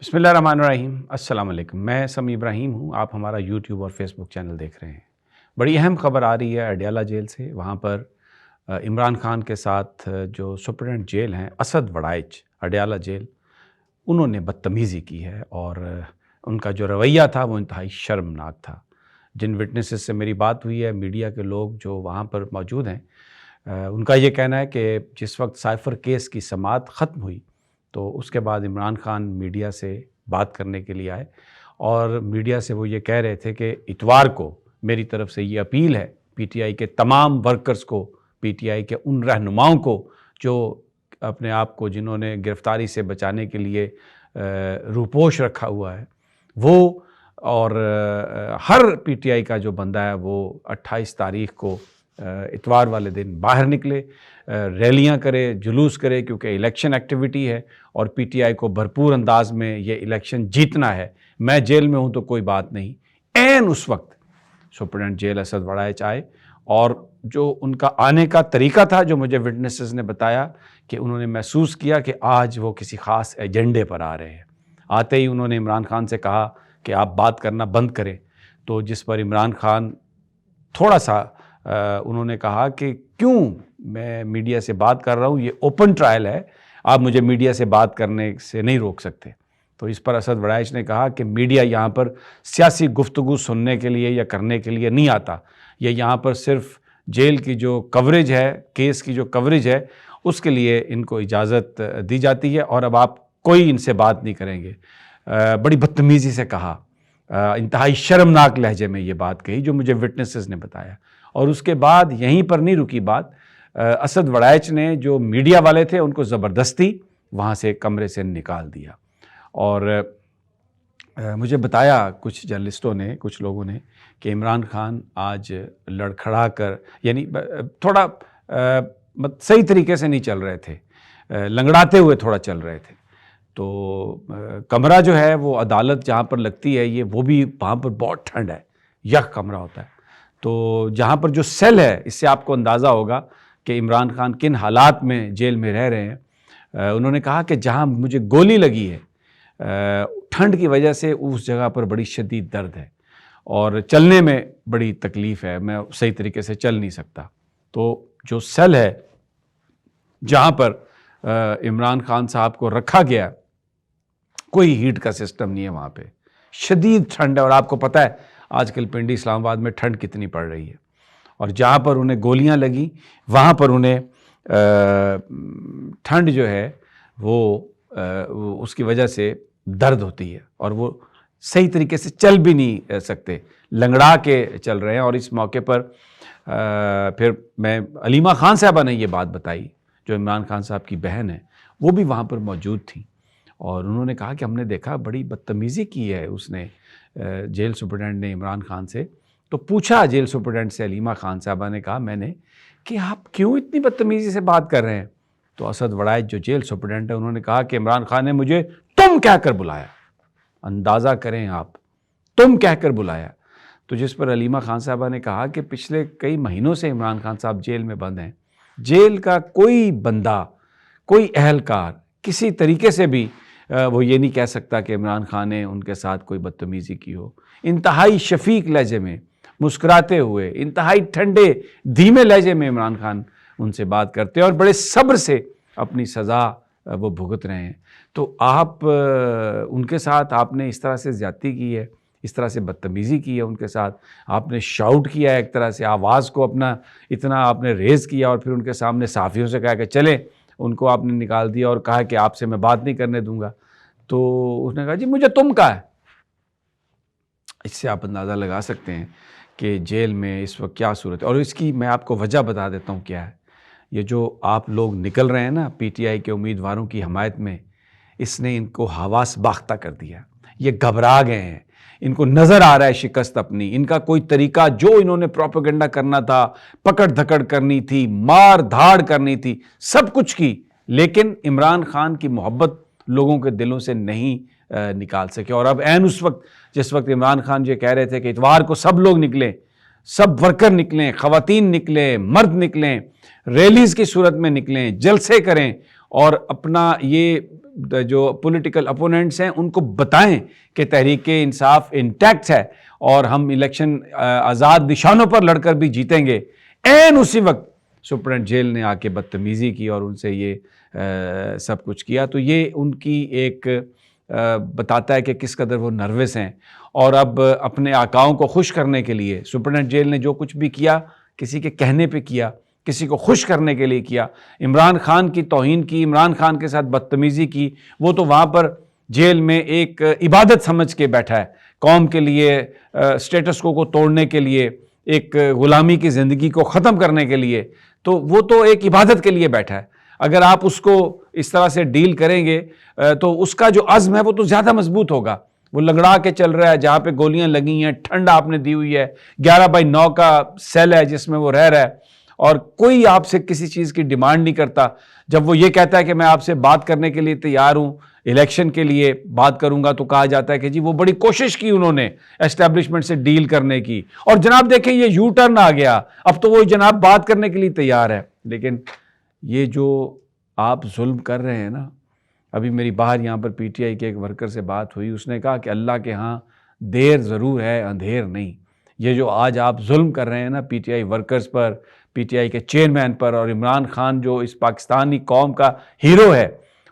بسم اللہ الرحمن الرحیم۔ السلام علیکم، میں سمیع ابراہیم ہوں۔ آپ ہمارا یوٹیوب اور فیس بک چینل دیکھ رہے ہیں۔ بڑی اہم خبر آ رہی ہے اڈیالہ جیل سے۔ وہاں پر عمران خان کے ساتھ جو سپرنٹنڈنٹ جیل ہیں اسد وڑائچ، اڈیالہ جیل، انہوں نے بدتمیزی کی ہے اور ان کا جو رویہ تھا وہ انتہائی شرمناک تھا۔ جن وٹنسز سے میری بات ہوئی ہے، میڈیا کے لوگ جو وہاں پر موجود ہیں، ان کا یہ کہنا ہے کہ جس وقت سائفر کیس کی سماعت ختم ہوئی تو اس کے بعد عمران خان میڈیا سے بات کرنے کے لیے آئے اور میڈیا سے وہ یہ کہہ رہے تھے کہ اتوار کو میری طرف سے یہ اپیل ہے پی ٹی آئی کے تمام ورکرز کو، پی ٹی آئی کے ان رہنماؤں کو جو اپنے آپ کو جنہوں نے گرفتاری سے بچانے کے لیے روپوش رکھا ہوا ہے، وہ اور ہر پی ٹی آئی کا جو بندہ ہے وہ 28 تاریخ کو اتوار والے دن باہر نکلے، ریلیاں کرے، جلوس کرے، کیونکہ الیکشن ایکٹیویٹی ہے اور پی ٹی آئی کو بھرپور انداز میں یہ الیکشن جیتنا ہے۔ میں جیل میں ہوں تو کوئی بات نہیں۔ عین اس وقت سپرنٹنڈنٹ جیل اسد وڑائچ آئے اور جو ان کا آنے کا طریقہ تھا، جو مجھے وٹنسز نے بتایا کہ انہوں نے محسوس کیا کہ آج وہ کسی خاص ایجنڈے پر آ رہے ہیں۔ آتے ہی انہوں نے عمران خان سے کہا کہ آپ بات کرنا بند کریں، تو جس پر عمران خان تھوڑا سا انہوں نے کہا کہ کیوں میں میڈیا سے بات کر رہا ہوں، یہ اوپن ٹرائل ہے، آپ مجھے میڈیا سے بات کرنے سے نہیں روک سکتے۔ تو اس پر اسد وڑائچ نے کہا کہ میڈیا یہاں پر سیاسی گفتگو سننے کے لیے یا کرنے کے لیے نہیں آتا، یہ یہاں پر صرف جیل کی جو کوریج ہے، کیس کی جو کوریج ہے، اس کے لیے ان کو اجازت دی جاتی ہے اور اب آپ کوئی ان سے بات نہیں کریں گے۔ بڑی بدتمیزی سے کہا، انتہائی شرمناک لہجے میں یہ بات کہی جو مجھے وٹنسز نے بتایا۔ اور اس کے بعد یہیں پر نہیں رکی بات، اسد وڑائچ نے جو میڈیا والے تھے ان کو زبردستی وہاں سے کمرے سے نکال دیا اور مجھے بتایا کچھ جرنلسٹوں نے، کچھ لوگوں نے، کہ عمران خان آج لڑکھڑا کر، یعنی تھوڑا صحیح طریقے سے نہیں چل رہے تھے، لنگڑاتے ہوئے تھوڑا چل رہے تھے۔ تو کمرہ جو ہے وہ عدالت جہاں پر لگتی ہے، یہ وہ بھی وہاں پر بہت ٹھنڈ ہے، یخ کمرہ ہوتا ہے۔ تو جہاں پر جو سیل ہے، اس سے آپ کو اندازہ ہوگا کہ عمران خان کن حالات میں جیل میں رہ رہے ہیں۔ انہوں نے کہا کہ جہاں مجھے گولی لگی ہے، ٹھنڈ کی وجہ سے اس جگہ پر بڑی شدید درد ہے اور چلنے میں بڑی تکلیف ہے، میں صحیح طریقے سے چل نہیں سکتا۔ تو جو سیل ہے جہاں پر عمران خان صاحب کو رکھا گیا، کوئی ہیٹ کا سسٹم نہیں ہے وہاں پہ، شدید ٹھنڈ ہے اور آپ کو پتہ ہے آج کل پنڈی اسلام آباد میں ٹھنڈ کتنی پڑ رہی ہے، اور جہاں پر انہیں گولیاں لگیں وہاں پر انہیں ٹھنڈ جو ہے وہ اس کی وجہ سے درد ہوتی ہے اور وہ صحیح طریقے سے چل بھی نہیں سکتے، لنگڑا کے چل رہے ہیں۔ اور اس موقع پر پھر میں علیمہ خان صاحبہ نے یہ بات بتائی، جو عمران خان صاحب کی بہن ہے، وہ بھی وہاں پر موجود تھیں اور انہوں نے کہا کہ ہم نے دیکھا بڑی بدتمیزی کی ہے اس نے، جیل سپرنٹنڈنٹ نے عمران خان سے۔ تو پوچھا جیل سپرنٹنڈنٹ سے، علیمہ خان صاحبہ نے کہا میں نے، کہ آپ کیوں اتنی بدتمیزی سے بات کر رہے ہیں؟ تو اسد وڑائچ جو جیل سپرنٹنڈنٹ ہے، انہوں نے کہا کہ عمران خان نے مجھے تم کہہ کر بلایا، اندازہ کریں آپ، تم کہہ کر بلایا۔ تو جس پر علیمہ خان صاحبہ نے کہا کہ پچھلے کئی مہینوں سے عمران خان صاحب جیل میں بند ہیں، جیل کا کوئی بندہ، کوئی اہلکار کسی طریقے سے بھی وہ یہ نہیں کہہ سکتا کہ عمران خان نے ان کے ساتھ کوئی بدتمیزی کی ہو۔ انتہائی شفیق لہجے میں، مسکراتے ہوئے، انتہائی ٹھنڈے دھیمے لہجے میں عمران خان ان سے بات کرتے ہیں اور بڑے صبر سے اپنی سزا وہ بھگت رہے ہیں۔ تو آپ ان کے ساتھ آپ نے اس طرح سے زیادتی کی ہے، اس طرح سے بدتمیزی کی ہے ان کے ساتھ، آپ نے شاؤٹ کیا ہے، ایک طرح سے آواز کو اپنا اتنا آپ نے ریز کیا اور پھر ان کے سامنے صحافیوں سے کہا کہ چلیں، ان کو آپ نے نکال دیا اور کہا کہ آپ سے میں بات نہیں کرنے دوں گا۔ تو اس نے کہا جی مجھے تم کہا ہے۔ اس سے آپ اندازہ لگا سکتے ہیں کہ جیل میں اس وقت کیا صورت ہے، اور اس کی میں آپ کو وجہ بتا دیتا ہوں کیا ہے۔ یہ جو آپ لوگ نکل رہے ہیں نا پی ٹی آئی کے امیدواروں کی حمایت میں، اس نے ان کو حواس باختہ کر دیا، یہ گھبرا گئے ہیں، ان کو نظر آ رہا ہے شکست اپنی، ان کا کوئی طریقہ جو انہوں نے پروپیگنڈا کرنا تھا، پکڑ دھکڑ کرنی تھی، مار دھاڑ کرنی تھی، سب کچھ کی، لیکن عمران خان کی محبت لوگوں کے دلوں سے نہیں نکال سکے۔ اور اب عین اس وقت جس وقت عمران خان یہ کہہ رہے تھے کہ اتوار کو سب لوگ نکلیں، سب ورکر نکلیں، خواتین نکلیں، مرد نکلیں، ریلیز کی صورت میں نکلیں، جلسے کریں، اور اپنا یہ جو پولیٹیکل اپوننٹس ہیں ان کو بتائیں کہ تحریک انصاف انٹیکٹ ہے اور ہم الیکشن آزاد نشانوں پر لڑ کر بھی جیتیں گے، عین اسی وقت سپرنٹ جیل نے آ کے بدتمیزی کی اور ان سے یہ سب کچھ کیا. تو یہ ان کی ایک بتاتا ہے کہ کس قدر وہ نروس ہیں. اور اب اپنے آقاؤں کو خوش کرنے کے لیے سپرنٹ جیل نے جو کچھ بھی کیا کسی کے کہنے پہ کیا، کسی کو خوش کرنے کے لیے کیا. عمران خان کی توہین کی، عمران خان کے ساتھ بدتمیزی کی. وہ تو وہاں پر جیل میں ایک عبادت سمجھ کے بیٹھا ہے، قوم کے لیے سٹیٹس کو توڑنے کے لیے، ایک غلامی کی زندگی کو ختم کرنے کے لیے. تو وہ تو ایک عبادت کے لیے بیٹھا ہے. اگر آپ اس کو اس طرح سے ڈیل کریں گے تو اس کا جو عزم ہے وہ تو زیادہ مضبوط ہوگا. وہ لنگڑا کے چل رہا ہے، جہاں پہ گولیاں لگی ہیں، ٹھنڈ آپ نے دی ہوئی ہے، 11/9 کا سیل ہے جس میں وہ رہ رہا ہے، اور کوئی آپ سے کسی چیز کی ڈیمانڈ نہیں کرتا. جب وہ یہ کہتا ہے کہ میں آپ سے بات کرنے کے لیے تیار ہوں، الیکشن کے لیے بات کروں گا، تو کہا جاتا ہے کہ جی وہ بڑی کوشش کی انہوں نے اسٹیبلشمنٹ سے ڈیل کرنے کی، اور جناب دیکھیں یہ یو ٹرن آ گیا، اب تو وہ جناب بات کرنے کے لیے تیار ہے. لیکن یہ جو آپ ظلم کر رہے ہیں نا، ابھی میری باہر یہاں پر پی ٹی آئی کے ایک ورکر سے بات ہوئی، اس نے کہا کہ اللہ کے ہاں دیر ضرور ہے اندھیر نہیں. یہ جو آج آپ ظلم کر رہے ہیں نا P T I workers per, P T I کے چیئرمین پر، اور عمران خان جو اس پاکستانی قوم کا ہیرو ہے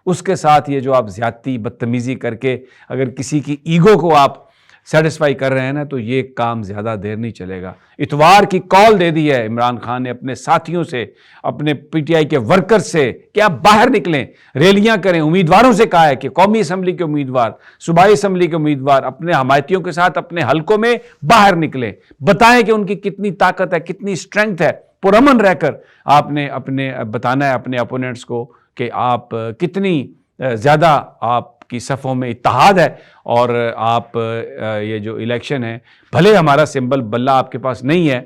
اس کے ساتھ یہ جو آپ زیادتی بدتمیزی کر کے اگر کسی کی ایگو کو آپ سیٹسفائی کر رہے ہیں نا، تو یہ کام زیادہ دیر نہیں چلے گا. اتوار کی کال دے دی ہے عمران خان نے اپنے ساتھیوں سے، اپنے پی ٹی آئی کے ورکر سے کہ آپ باہر نکلیں، ریلیاں کریں. امیدواروں سے کہا ہے کہ قومی اسمبلی کے امیدوار، صوبائی اسمبلی کے امیدوار اپنے حمایتیوں کے ساتھ اپنے حلقوں میں باہر نکلیں، بتائیں کہ ان کی کتنی طاقت ہے، کتنی اسٹرینگتھ ہے. پرامن رہ کر آپ نے اپنے بتانا ہے اپنے اپوننٹس کو کہ آپ کتنی زیادہ آپ کی صفوں میں اتحاد ہے، اور آپ یہ جو الیکشن ہے، بھلے ہمارا سمبل بلہ آپ کے پاس نہیں ہے،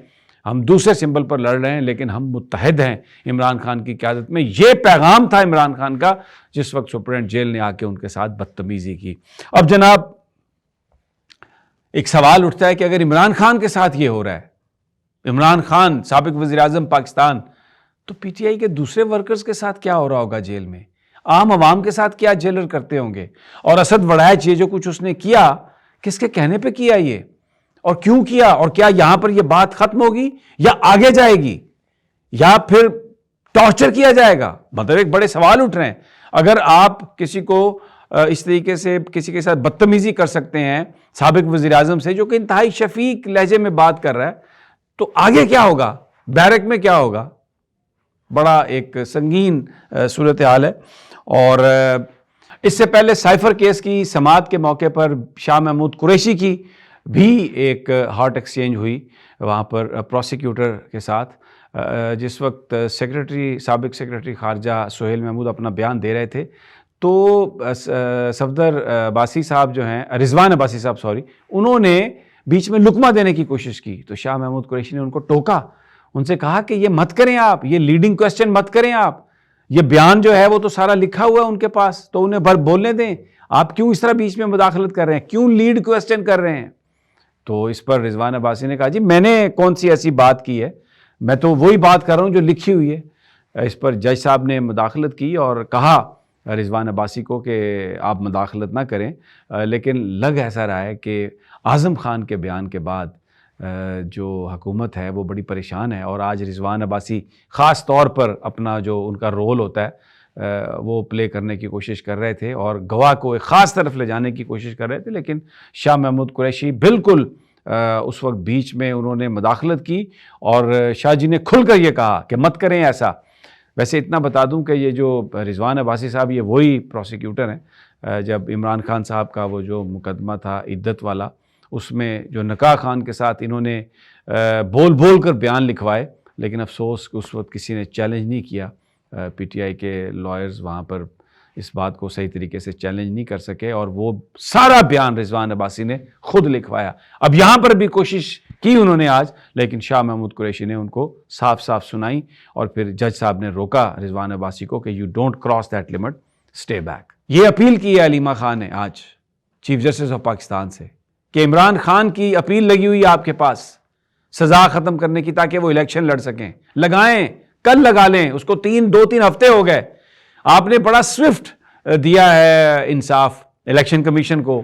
ہم دوسرے سمبل پر لڑ رہے ہیں، لیکن ہم متحد ہیں عمران خان کی قیادت میں. یہ پیغام تھا عمران خان کا جس وقت سپرنٹ جیل نے آ کے ان کے ساتھ بدتمیزی کی. اب جناب ایک سوال اٹھتا ہے کہ اگر عمران خان کے ساتھ یہ ہو رہا ہے، عمران خان سابق وزیر اعظم پاکستان، تو پی ٹی آئی کے دوسرے ورکرز کے ساتھ کیا ہو رہا ہوگا جیل میں؟ عام عوام کے ساتھ کیا جیلر کرتے ہوں گے؟ اور اسد وڑائچ یہ جو کچھ اس نے کیا، کس کے کہنے پہ کیا یہ، اور کیوں کیا؟ اور کیا یہاں پر یہ بات ختم ہوگی یا آگے جائے گی، یا پھر ٹارچر کیا جائے گا؟ مطلب ایک بڑے سوال اٹھ رہے ہیں. اگر آپ کسی کو اس طریقے سے کسی کے ساتھ بدتمیزی کر سکتے ہیں سابق وزیر اعظم سے، جو کہ انتہائی شفیق لہجے میں بات کر رہا ہے، تو آگے کیا ہوگا؟ بیرک میں کیا ہوگا؟ بڑا ایک سنگین صورتحال ہے. اور اس سے پہلے سائفر کیس کی سماعت کے موقع پر شاہ محمود قریشی کی بھی ایک ہارٹ ایکسچینج ہوئی وہاں پر پروسیکیوٹر کے ساتھ. جس وقت سابق سیکرٹری خارجہ سہیل محمود اپنا بیان دے رہے تھے، تو صفدر عباسی صاحب جو ہیں، رضوان عباسی صاحب سوری، انہوں نے بیچ میں لقمہ دینے کی کوشش کی. تو شاہ محمود قریشی نے ان کو ٹوکا، ان سے کہا کہ یہ مت کریں آپ، یہ لیڈنگ کوسچن مت کریں آپ، یہ بیان جو ہے وہ تو سارا لکھا ہوا ہے ان کے پاس، تو انہیں بولنے دیں، آپ کیوں اس طرح بیچ میں مداخلت کر رہے ہیں، کیوں لیڈ کوسچن کر رہے ہیں؟ تو اس پر رضوان عباسی نے کہا جی میں نے کون سی ایسی بات کی ہے، میں تو وہی بات کر رہا ہوں جو لکھی ہوئی ہے. اس پر جج صاحب نے مداخلت کی اور کہا رضوان عباسی کو کہ آپ مداخلت نہ کریں، لیکن لگ ایسا رہا ہے کہ اعظم خان کے بیان کے بعد جو حکومت ہے وہ بڑی پریشان ہے. اور آج رضوان عباسی خاص طور پر اپنا جو ان کا رول ہوتا ہے وہ پلے کرنے کی کوشش کر رہے تھے اور گواہ کو ایک خاص طرف لے جانے کی کوشش کر رہے تھے، لیکن شاہ محمود قریشی بالکل اس وقت بیچ میں انہوں نے مداخلت کی اور شاہ جی نے کھل کر یہ کہا کہ مت کریں ایسا. ویسے اتنا بتا دوں کہ یہ جو رضوان عباسی صاحب یہ وہی پروسیکیوٹر ہیں جب عمران خان صاحب کا وہ جو مقدمہ تھا عدت والا، اس میں جو نکاح خان کے ساتھ انہوں نے بول بول کر بیان لکھوائے، لیکن افسوس کہ اس وقت کسی نے چیلنج نہیں کیا. پی ٹی آئی کے لائرز وہاں پر اس بات کو صحیح طریقے سے چیلنج نہیں کر سکے اور وہ سارا بیان رضوان عباسی نے خود لکھوایا. اب یہاں پر بھی کوشش کی انہوں نے آج، لیکن شاہ محمود قریشی نے ان کو صاف صاف سنائی اور پھر جج صاحب نے روکا رضوان عباسی کو کہ you don't cross that limit, stay back. یہ اپیل کی ہے علیمہ خان نے آج چیف جسٹس آف پاکستان سے کہ عمران خان کی اپیل لگی ہوئی آپ کے پاس سزا ختم کرنے کی تاکہ وہ الیکشن لڑ سکیں. لگائیں، کل لگا لیں، اس کو دو تین ہفتے ہو گئے. آپ نے بڑا سوئفٹ دیا ہے انصاف الیکشن کمیشن کو،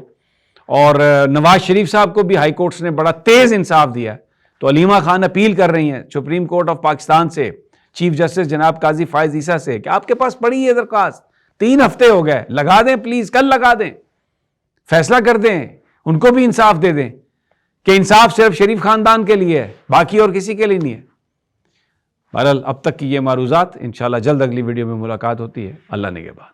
اور نواز شریف صاحب کو بھی ہائی کورٹس نے بڑا تیز انصاف دیا. تو علیمہ خان اپیل کر رہی ہیں سپریم کورٹ آف پاکستان سے، چیف جسٹس جناب قاضی فائز عیسیٰ سے، کہ آپ کے پاس پڑی ہے درخواست، 3 ہفتے ہو گئے، لگا دیں پلیز، کل لگا دیں، فیصلہ کر دیں، ان کو بھی انصاف دے دیں، کہ انصاف صرف شریف خاندان کے لیے ہے، باقی اور کسی کے لیے نہیں ہے. بہرحال اب تک کی یہ معروضات، انشاءاللہ جلد اگلی ویڈیو میں ملاقات ہوتی ہے. اللہ نگہبان.